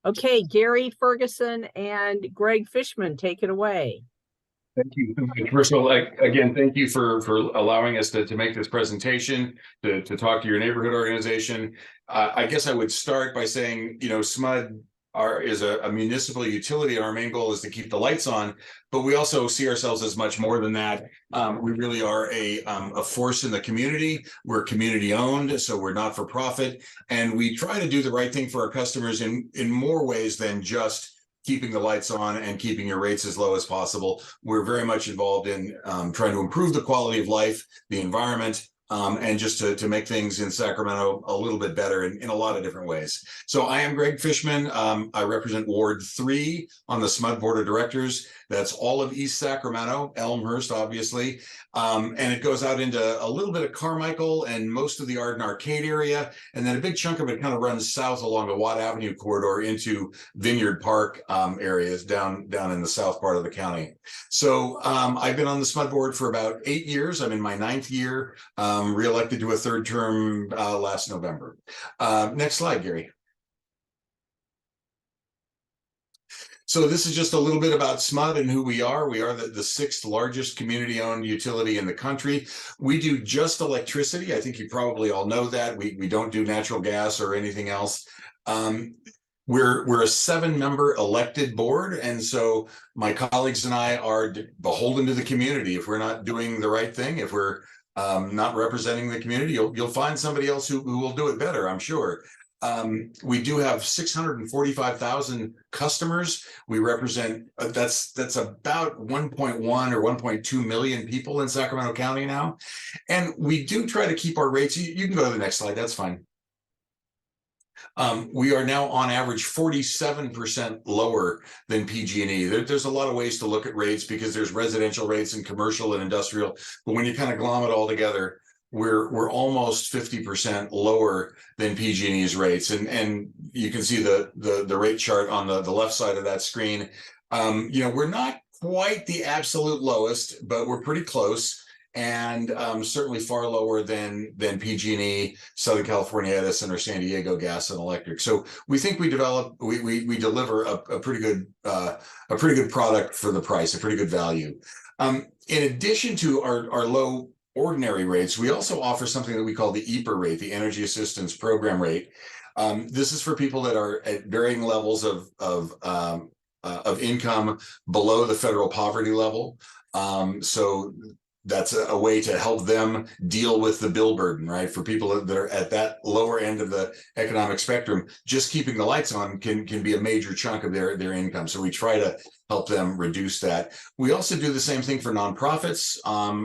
Okay, Gary Ferguson and Greg Fishman, take it away. Thank you. First of all, again, thank you for allowing us to make this presentation, to talk to your neighborhood organization. I guess I would start by saying, SMUD is a municipal utility, and our main goal is to keep the lights on, but we also see ourselves as much more than that. We really are a force in the community. We're community owned, so we're not for profit, and we try to do the right thing for our customers in more ways than just keeping the lights on and keeping your rates as low as possible. We're very much involved in trying to improve the quality of life, the environment, and just to make things in Sacramento a little bit better in a lot of different ways. So I am Greg Fishman. I represent Ward 3 on the SMUD Board of Directors. That's all of East Sacramento, Elmhurst, obviously. And it goes out into a little bit of Carmichael and most of the Arden Arcade area. And then a big chunk of it kind of runs south along the Watt Avenue corridor into Vineyard Park areas down in the south part of the county. So I've been on the SMUD board for about 8 years. I'm in my 9th year, reelected to a 3rd term last November. Next slide, Gary. So this is just a little bit about SMUD and who we are. We are the 6th largest community-owned utility in the country. We do just electricity. I think you probably all know that. We don't do natural gas or anything else. We're a 7-member elected board, and so my colleagues and I are beholden to the community. If we're not doing the right thing, if we're not representing the community, you'll find somebody else who will do it better, I'm sure. We do have 645,000 customers. We represent, that's about 1.1 or 1.2 million people in Sacramento County now. And we do try to keep our rates. You can go to the next slide, that's fine. We are now on average 47% lower than PG&E. There's a lot of ways to look at rates because there's residential rates and commercial and industrial, but when you kind of glom it all together, we're almost 50% lower than PG&E's rates, and you can see the rate chart on the left side of that screen. We're not quite the absolute lowest, but we're pretty close, and certainly far lower than PG&E, Southern California Edison, or San Diego Gas and Electric. So we think we deliver a pretty good product for the price, a pretty good value. In addition to our low ordinary rates, we also offer something that we call the EPR rate, the Energy Assistance Program rate. This is for people that are at varying levels of income below the federal poverty level. So that's a way to help them deal with the bill burden, right? For people that are at that lower end of the economic spectrum, just keeping the lights on can be a major chunk of their income. So we try to help them reduce that. We also do the same thing for nonprofits,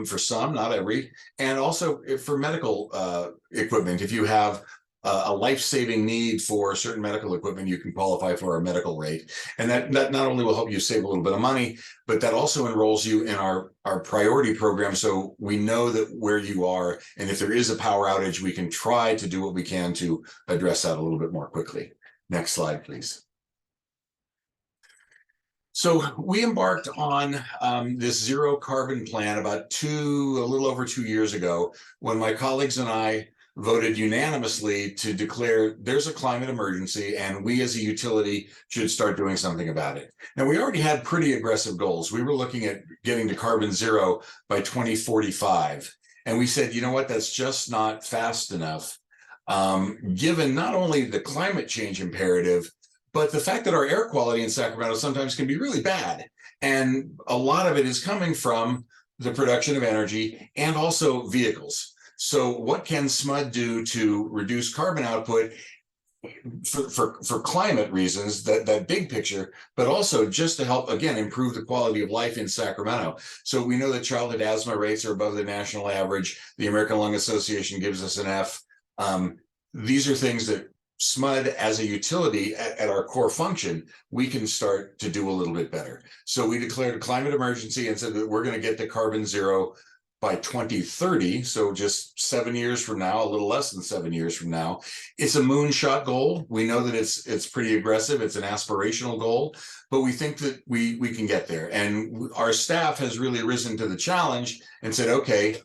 for some, not every, and also for medical equipment. If you have a life-saving need for certain medical equipment, you can qualify for our medical rate. And that not only will help you save a little bit of money, but that also enrolls you in our priority program. So we know that where you are, and if there is a power outage, we can try to do what we can to address that a little bit more quickly. Next slide, please. So we embarked on this zero carbon plan about a little over 2 years ago, when my colleagues and I voted unanimously to declare there's a climate emergency and we as a utility should start doing something about it. Now, we already had pretty aggressive goals. We were looking at getting to carbon zero by 2045. And we said, you know what, that's just not fast enough, given not only the climate change imperative, but the fact that our air quality in Sacramento sometimes can be really bad. And a lot of it is coming from the production of energy and also vehicles. So what can SMUD do to reduce carbon output for climate reasons, that big picture, but also just to help, again, improve the quality of life in Sacramento? So we know that childhood asthma rates are above the national average. The American Lung Association gives us an F. These are things that SMUD as a utility at our core function, we can start to do a little bit better. So we declared a climate emergency and said that we're going to get to carbon zero by 2030, so just 7 years from now, a little less than 7 years from now. It's a moonshot goal. We know that it's pretty aggressive. It's an aspirational goal, but we think that we can get there. And our staff has really risen to the challenge and said, okay,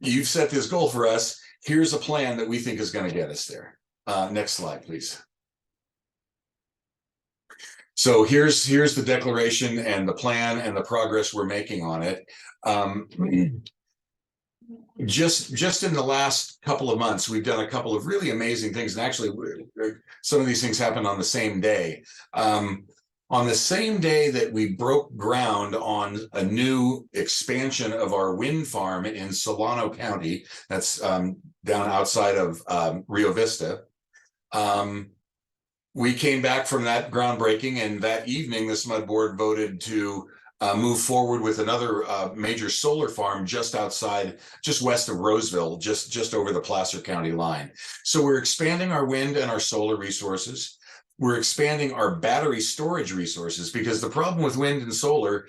you've set this goal for us. Here's a plan that we think is going to get us there. Next slide, please. So here's the declaration and the plan and the progress we're making on it. Just in the last couple of months, we've done a couple of really amazing things, and actually, some of these things happened on the same day. On the same day that we broke ground on a new expansion of our wind farm in Solano County, that's down outside of Rio Vista. We came back from that groundbreaking, and that evening, the SMUD board voted to move forward with another major solar farm just west of Roseville, just over the Placer County line. So we're expanding our wind and our solar resources. We're expanding our battery storage resources, because the problem with wind and solar,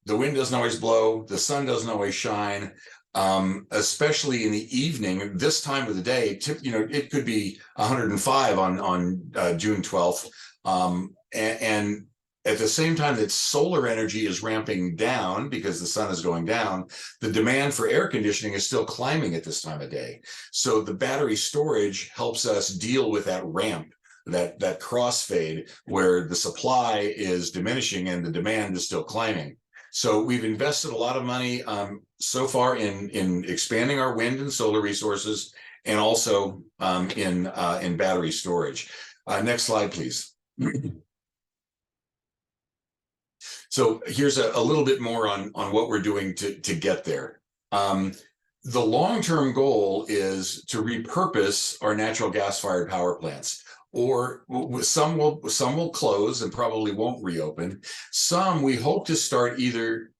the wind doesn't always blow, the sun doesn't always shine, especially in the evening. This time of the day, it could be 105 on June 12th, and at the same time that solar energy is ramping down because the sun is going down, the demand for air conditioning is still climbing at this time of day. So the battery storage helps us deal with that ramp, that crossfade where the supply is diminishing and the demand is still climbing. So we've invested a lot of money so far in expanding our wind and solar resources, and also in battery storage. Next slide, please. So here's a little bit more on what we're doing to get there. The long-term goal is to repurpose our natural gas-fired power plants, or some will close and probably won't reopen. Some we hope to start either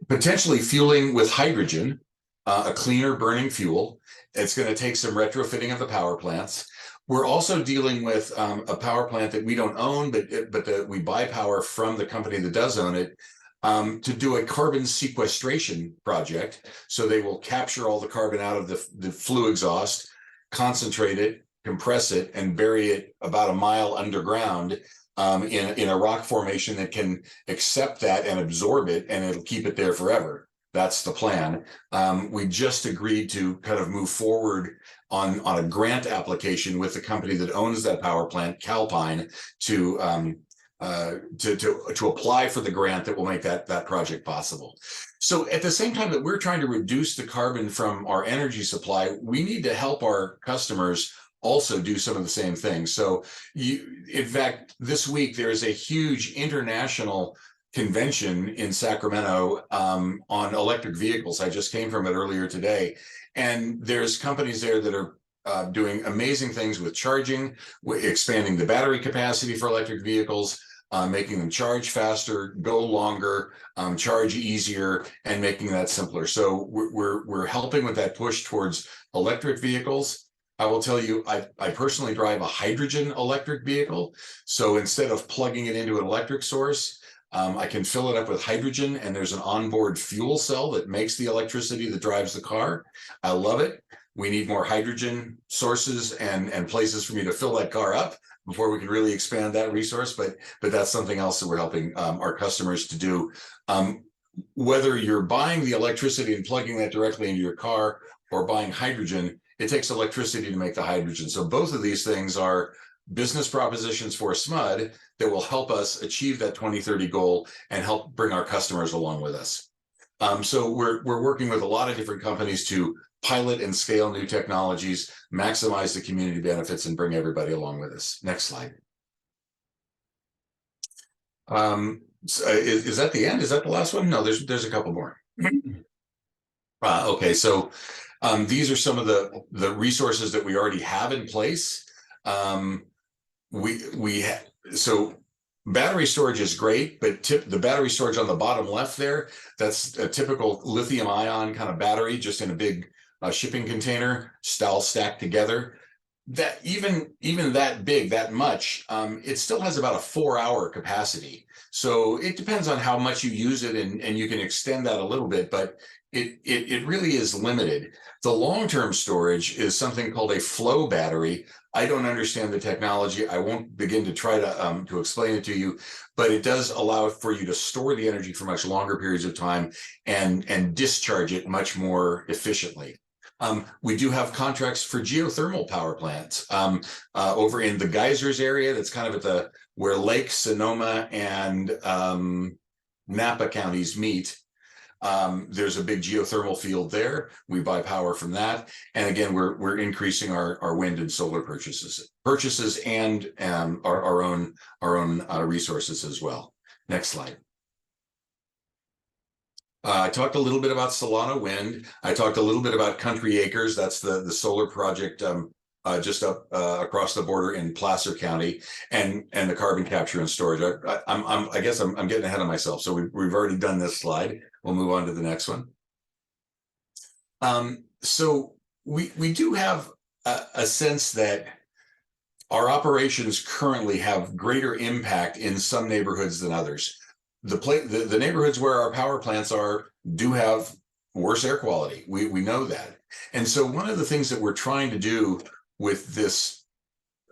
potentially fueling with hydrogen, a cleaner burning fuel. It's going to take some retrofitting of the power plants. We're also dealing with a power plant that we don't own, but that we buy power from the company that does own it, to do a carbon sequestration project. So they will capture all the carbon out of the flue exhaust, concentrate it, compress it, and bury it about a mile underground in a rock formation that can accept that and absorb it, and it'll keep it there forever. That's the plan. We just agreed to kind of move forward on a grant application with the company that owns that power plant, Calpine, to apply for the grant that will make that project possible. So at the same time that we're trying to reduce the carbon from our energy supply, we need to help our customers also do some of the same things. So in fact, this week there is a huge international convention in Sacramento on electric vehicles. I just came from it earlier today. And there's companies there that are doing amazing things with charging, expanding the battery capacity for electric vehicles, making them charge faster, go longer, charge easier, and making that simpler. So we're helping with that push towards electric vehicles. I will tell you, I personally drive a hydrogen electric vehicle. So instead of plugging it into an electric source, I can fill it up with hydrogen, and there's an onboard fuel cell that makes the electricity that drives the car. I love it. We need more hydrogen sources and places for me to fill that car up before we can really expand that resource. But that's something else that we're helping our customers to do. Whether you're buying the electricity and plugging that directly into your car or buying hydrogen, it takes electricity to make the hydrogen. So both of these things are business propositions for SMUD that will help us achieve that 2030 goal and help bring our customers along with us. So we're working with a lot of different companies to pilot and scale new technologies, maximize the community benefits, and bring everybody along with us. Next slide. Is that the end? Is that the last one? No, there's a couple more. Okay, so these are some of the resources that we already have in place. So battery storage is great, but the battery storage on the bottom left there, that's a typical lithium ion kind of battery, just in a big shipping container, all stacked together. That even that big, that much, it still has about a 4-hour capacity. So it depends on how much you use it, and you can extend that a little bit, but it really is limited. The long-term storage is something called a flow battery. I don't understand the technology. I won't begin to try to explain it to you, but it does allow for you to store the energy for much longer periods of time and discharge it much more efficiently. We do have contracts for geothermal power plants over in the Geysers area. That's kind of at where Lake Sonoma and Napa counties meet. There's a big geothermal field there. We buy power from that, and again, we're increasing our wind and solar purchases and our own resources as well. Next slide. I talked a little bit about Solana Wind. I talked a little bit about Country Acres. That's the solar project just up across the border in Placer County, and the carbon capture and storage. I guess I'm getting ahead of myself. So we've already done this slide. We'll move on to the next one. So we do have a sense that our operations currently have greater impact in some neighborhoods than others. The neighborhoods where our power plants are do have worse air quality. We know that. And so one of the things that we're trying to do with this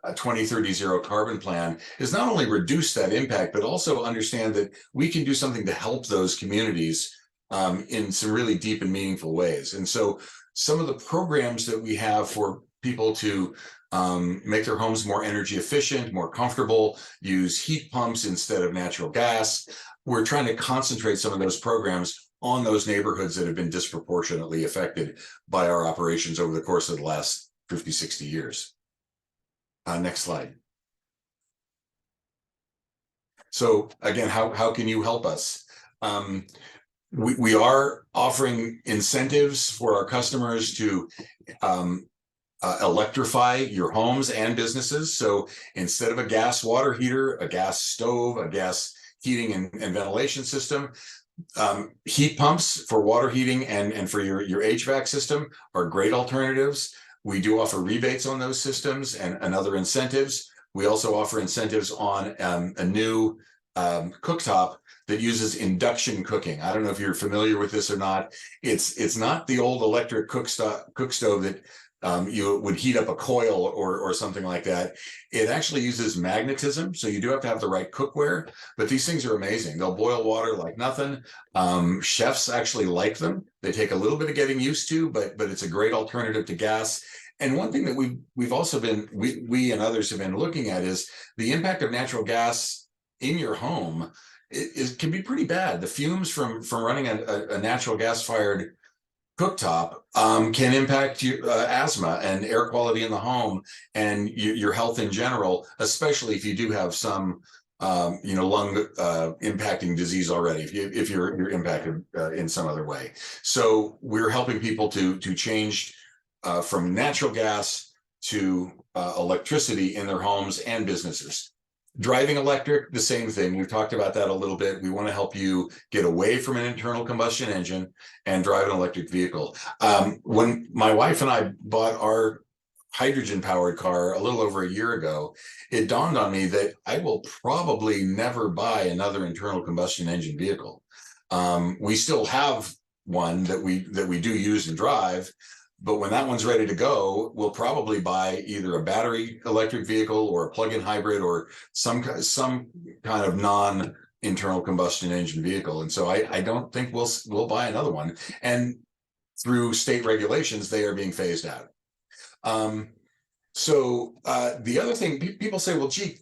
2030 zero carbon plan is not only reduce that impact, but also understand that we can do something to help those communities in some really deep and meaningful ways. And so some of the programs that we have for people to make their homes more energy efficient, more comfortable, use heat pumps instead of natural gas. We're trying to concentrate some of those programs on those neighborhoods that have been disproportionately affected by our operations over the course of the last 50, 60 years. Next slide. So again, how can you help us? We are offering incentives for our customers to electrify your homes and businesses. So instead of a gas water heater, a gas stove, a gas heating and ventilation system, heat pumps for water heating and for your HVAC system are great alternatives. We do offer rebates on those systems and other incentives. We also offer incentives on a new cooktop that uses induction cooking. I don't know if you're familiar with this or not. It's not the old electric cook stove that you would heat up a coil or something like that. It actually uses magnetism, so you do have to have the right cookware, but these things are amazing. They'll boil water like nothing. Chefs actually like them. They take a little bit of getting used to, but it's a great alternative to gas. And one thing that we've also been, we and others have been looking at is the impact of natural gas in your home. It can be pretty bad. The fumes from running a natural gas fired cooktop can impact asthma and air quality in the home and your health in general, especially if you do have some lung impacting disease already, if you're impacted in some other way. So we're helping people to change from natural gas to electricity in their homes and businesses. Driving electric, the same thing. We've talked about that a little bit. We want to help you get away from an internal combustion engine and drive an electric vehicle. When my wife and I bought our hydrogen-powered car a little over a year ago, it dawned on me that I will probably never buy another internal combustion engine vehicle. We still have one that we do use and drive, but when that one's ready to go, we'll probably buy either a battery electric vehicle or a plug-in hybrid or some kind of non-internal combustion engine vehicle. And so I don't think we'll buy another one. And through state regulations, they are being phased out. So the other thing, people say, well, gee,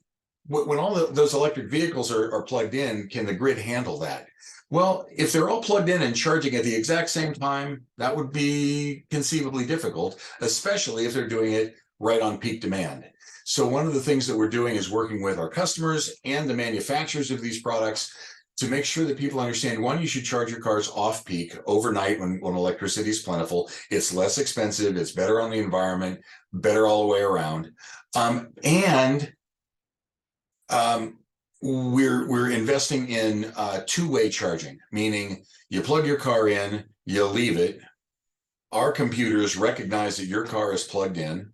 when all those electric vehicles are plugged in, can the grid handle that? Well, if they're all plugged in and charging at the exact same time, that would be conceivably difficult, especially if they're doing it right on peak demand. So one of the things that we're doing is working with our customers and the manufacturers of these products to make sure that people understand, one, you should charge your cars off peak overnight when electricity is plentiful. It's less expensive, it's better on the environment, better all the way around. We're investing in two-way charging, meaning you plug your car in, you leave it. Our computers recognize that your car is plugged in.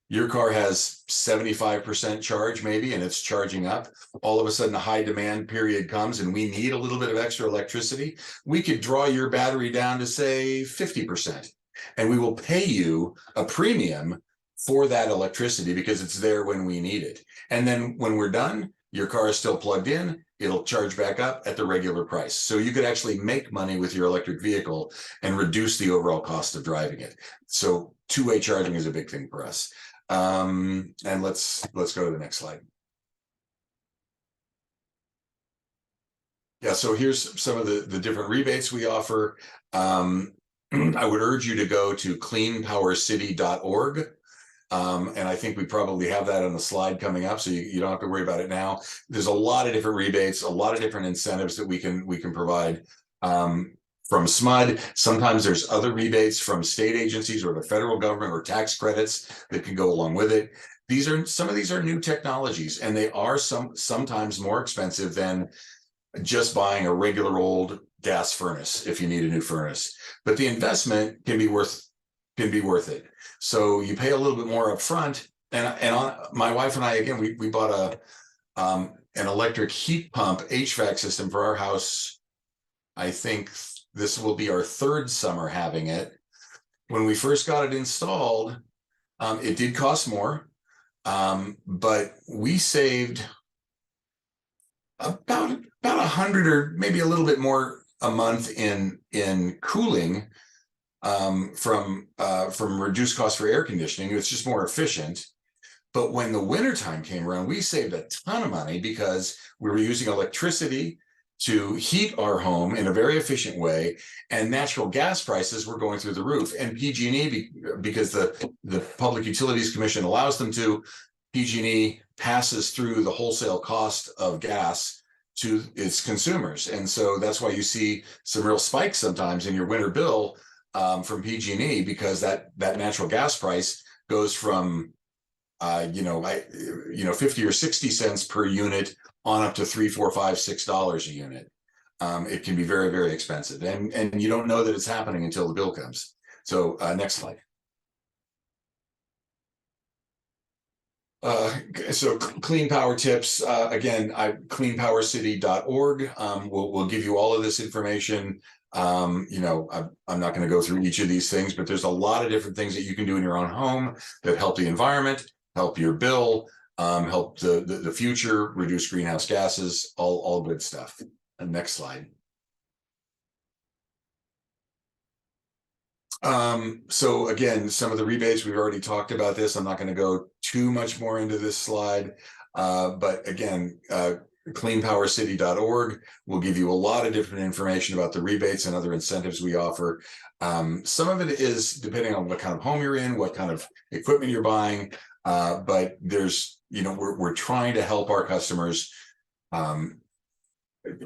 Your car has 75% charge maybe, and it's charging up. All of a sudden a high demand period comes and we need a little bit of extra electricity. We could draw your battery down to say 50%, and we will pay you a premium for that electricity because it's there when we need it. And then when we're done, your car is still plugged in, it'll charge back up at the regular price. So you could actually make money with your electric vehicle and reduce the overall cost of driving it. So two-way charging is a big thing for us. And let's go to the next slide. Yeah, so here's some of the different rebates we offer. I would urge you to go to cleanpowercity.org. And I think we probably have that on the slide coming up, so you don't have to worry about it now. There's a lot of different rebates, a lot of different incentives that we can provide from SMUD. Sometimes there's other rebates from state agencies or the federal government or tax credits that can go along with it. Some of these are new technologies, and they are sometimes more expensive than just buying a regular old gas furnace if you need a new furnace. But the investment can be worth it. So you pay a little bit more up front. My wife and I, again, we bought an electric heat pump HVAC system for our house. I think this will be our third summer having it. When we first got it installed, it did cost more, but we saved about 100 or maybe a little bit more a month in cooling from reduced cost for air conditioning. It's just more efficient. But when the wintertime came around, we saved a ton of money because we were using electricity to heat our home in a very efficient way, and natural gas prices were going through the roof. And PG&E, because the Public Utilities Commission allows them to, PG&E passes through the wholesale cost of gas to its consumers. And so that's why you see some real spikes sometimes in your winter bill from PG&E, because that natural gas price goes from 50 or 60 cents per unit on up to $3, $4, $5, $6 a unit. It can be very, very expensive, and you don't know that it's happening until the bill comes. So next slide. So clean power tips, again, cleanpowercity.org will give you all of this information. I'm not going to go through each of these things, but there's a lot of different things that you can do in your own home that help the environment, help your bill, help the future, reduce greenhouse gases, all good stuff. And next slide. So again, some of the rebates, we've already talked about this. I'm not going to go too much more into this slide, but again, cleanpowercity.org will give you a lot of different information about the rebates and other incentives we offer. Some of it is depending on what kind of home you're in, what kind of equipment you're buying, but there's, we're trying to help our customers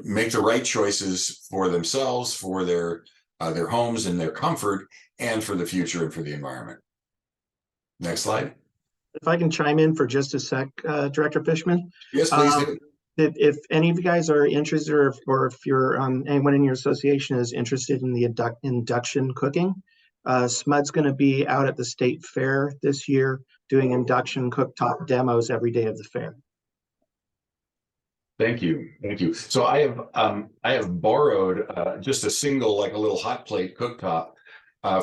make the right choices for themselves, for their homes and their comfort, and for the future and for the environment. Next slide. If I can chime in for just a sec, Director Fishman. Yes, please do. If any of you guys are interested, or if you're anyone in your association is interested in the induction cooking, SMUD's going to be out at the state fair this year doing induction cooktop demos every day of the fair. Thank you. So I have borrowed just a single, like a little hot plate cooktop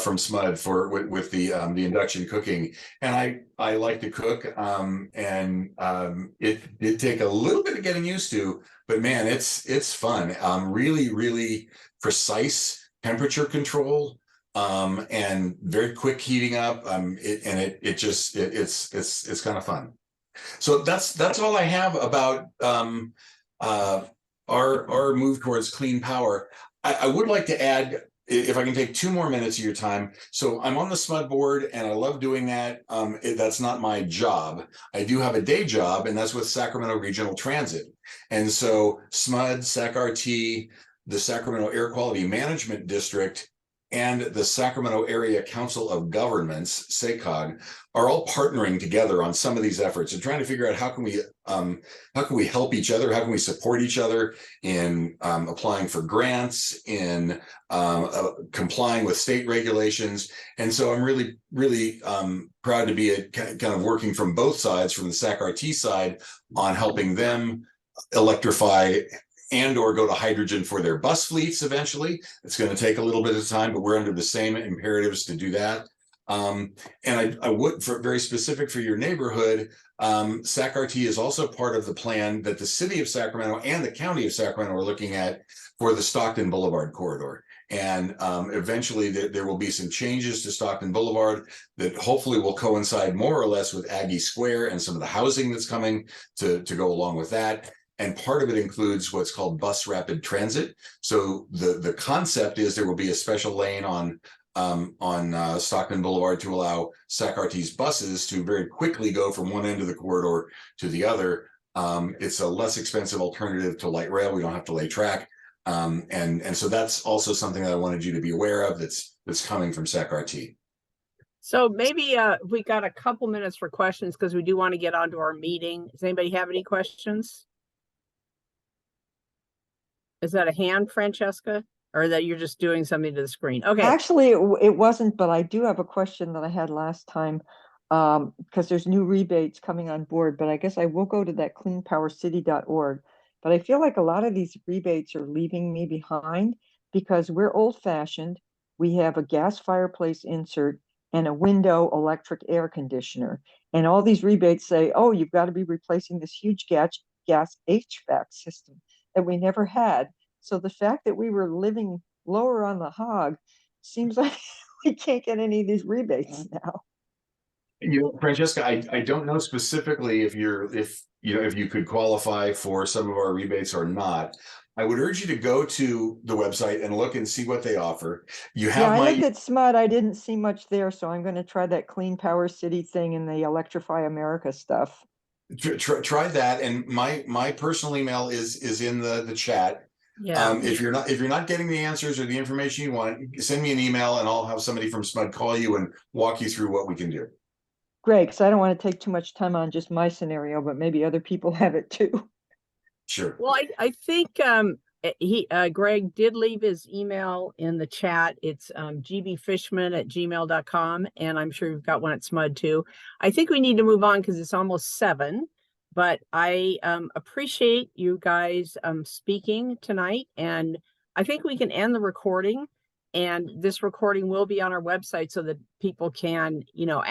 from SMUD with the induction cooking, and I like to cook, and it did take a little bit of getting used to, but man, it's fun. Really precise temperature control, and very quick heating up. It's kind of fun. So that's all I have about our move towards clean power. I would like to add, if I can take 2 more minutes of your time. So I'm on the SMUD board, and I love doing that. That's not my job. I do have a day job, and that's with Sacramento Regional Transit. And so SMUD, SAC-RT, the Sacramento Air Quality Management District, and the Sacramento Area Council of Governments, SACOG, are all partnering together on some of these efforts and trying to figure out how can we help each other, how can we support each other in applying for grants, in complying with state regulations. And so I'm really proud to be kind of working from both sides, from the SAC-RT side on helping them electrify and or go to hydrogen for their bus fleets eventually. It's going to take a little bit of time, but we're under the same imperatives to do that. And I would, for very specific for your neighborhood, SAC-RT is also part of the plan that the city of Sacramento and the county of Sacramento are looking at for the Stockton Boulevard corridor. And eventually there will be some changes to Stockton Boulevard that hopefully will coincide more or less with Aggie Square and some of the housing that's coming to go along with that. And part of it includes what's called bus rapid transit. So the concept is there will be a special lane on Stockton Boulevard to allow SAC-RT's buses to very quickly go from one end of the corridor to the other. It's a less expensive alternative to light rail. We don't have to lay track. And so that's also something that I wanted you to be aware of that's coming from SAC-RT. So maybe we got a couple minutes for questions because we do want to get on to our meeting. Does anybody have any questions? Is that a hand, Francesca? Or that you're just doing something to the screen? Okay. Actually, it wasn't, but I do have a question that I had last time, because there's new rebates coming on board, but I guess I will go to that cleanpowercity.org. But I feel like a lot of these rebates are leaving me behind because we're old-fashioned. We have a gas fireplace insert and a window electric air conditioner. And all these rebates say, oh, you've got to be replacing this huge gas HVAC system that we never had. So the fact that we were living lower on the hog seems like we can't get any of these rebates now. Francesca, I don't know specifically if you could qualify for some of our rebates or not. I would urge you to go to the website and look and see what they offer. You have I looked at SMUD, I didn't see much there, so I'm going to try that Clean Power City thing and the Electrify America stuff. Try that, and my personal email is in the chat. Yeah. If you're not getting the answers or the information you want, send me an email and I'll have somebody from SMUD call you and walk you through what we can do. Great, because I don't want to take too much time on just my scenario, but maybe other people have it too. Sure. Well, I think Greg did leave his email in the chat. It's gbfishman@gmail.com, and I'm sure you've got one at SMUD too. I think we need to move on because it's almost 7. But I appreciate you guys speaking tonight, and I think we can end the recording. And this recording will be on our website so that people can,